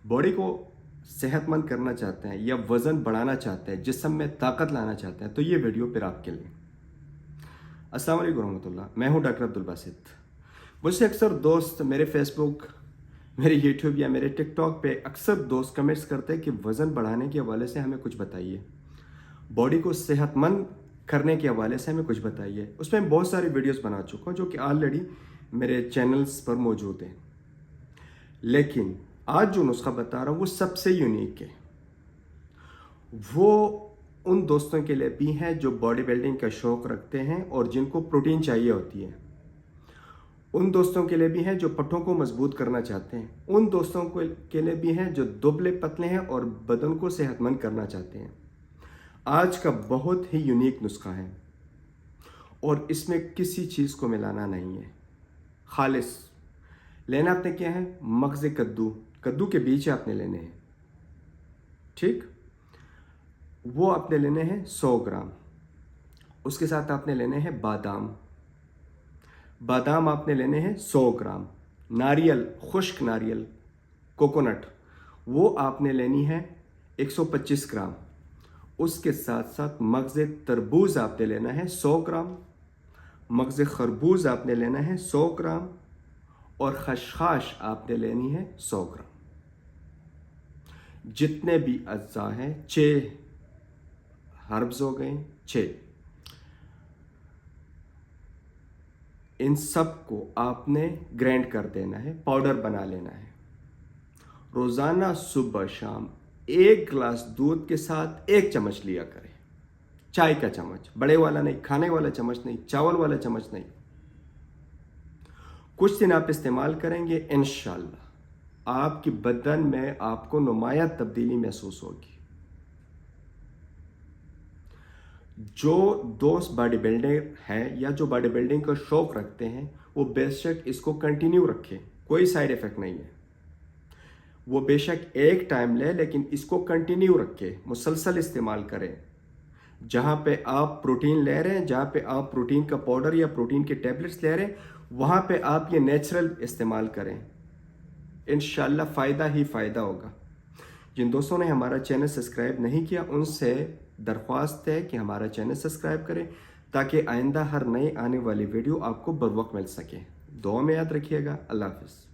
Body को सेहतमंद करना चाहते हैं या वज़न बढ़ाना चाहते हैं, जिस्म में ताकत लाना चाहते हैं, तो ये वीडियो फिर आपके लिए। अस्सलाम वालेकुम रहमतुल्लाह, मैं हूं डॉक्टर अब्दुल बासित। मुझसे अक्सर दोस्त मेरे फेसबुक, मेरे यूट्यूब या मेरे टिकटॉक पे अक्सर दोस्त कमेंट्स करते हैं कि वज़न बढ़ाने के हवाले से हमें कुछ बताइए, बॉडी को सेहतमंद करने के हवाले से हमें कुछ बताइए। उसमें मैं बहुत सारी वीडियोस बना चुका हूँ जो कि ऑलरेडी मेरे चैनल्स पर मौजूद हैं, लेकिन आज जो नुस्खा बता रहा हूँ वो सबसे यूनिक है। वो उन दोस्तों के लिए भी है जो बॉडी बिल्डिंग का शौक़ रखते हैं और जिनको प्रोटीन चाहिए होती है। उन दोस्तों के लिए भी है जो पट्टों को मजबूत करना चाहते हैं। उन दोस्तों के लिए भी है जो दुबले पतले हैं और बदन को सेहतमंद करना चाहते हैं। आज का बहुत ही यूनिक नुस्खा है और इसमें किसी चीज़ को मिलाना नहीं है। खालिस लेना आपने क्या है, मगज़ कद्दू के बीज आपने लेने हैं, ठीक। वो आपने लेने हैं 100 ग्राम। उसके साथ आपने लेने हैं बादाम आपने लेने हैं 100 ग्राम। नारियल, खुश्क नारियल, कोकोनट, वो आपने लेनी है 125 ग्राम। उसके साथ साथ मगज़ तरबूज आपने लेना है 100 ग्राम। मगज़ खरबूज आपने लेना है 100 ग्राम और खशखाश आपने लेनी है 100 ग्राम। जितने भी अज्जा हैं, 6 हर्ब्स हो गए, 6, इन सब को आपने ग्राइंड कर देना है, पाउडर बना लेना है। रोज़ाना सुबह शाम 1 गिलास दूध के साथ 1 चम्मच लिया करें, चाय का चम्मच, बड़े वाला नहीं, खाने वाला चम्मच नहीं, चावल वाला चम्मच नहीं। कुछ दिन आप इस्तेमाल करेंगे, इंशाल्लाह आपकी बदन में आपको नुमायां तब्दीली महसूस होगी। जो दोस्त बॉडी बिल्डर हैं या जो बॉडी बिल्डिंग का शौक़ रखते हैं, वो बेशक इसको कंटिन्यू रखें, कोई साइड इफ़ेक्ट नहीं है। वो बेशक एक टाइम ले, लेकिन इसको कंटिन्यू रखें, मुसलसल इस्तेमाल करें। जहाँ पे आप प्रोटीन ले रहे हैं, जहाँ पे आप प्रोटीन का पाउडर या प्रोटीन के टैबलेट्स ले रहे हैं, वहाँ पे आप ये नेचुरल इस्तेमाल करें। इंशाल्लाह फ़ायदा ही फ़ायदा होगा। जिन दोस्तों ने हमारा चैनल सब्सक्राइब नहीं किया, उनसे दरख्वास्त है कि हमारा चैनल सब्सक्राइब करें ताकि आइंदा हर नई आने वाली वीडियो आपको बर वक्त मिल सके। दुआ में याद रखिएगा। अल्लाह हाफ़िज़।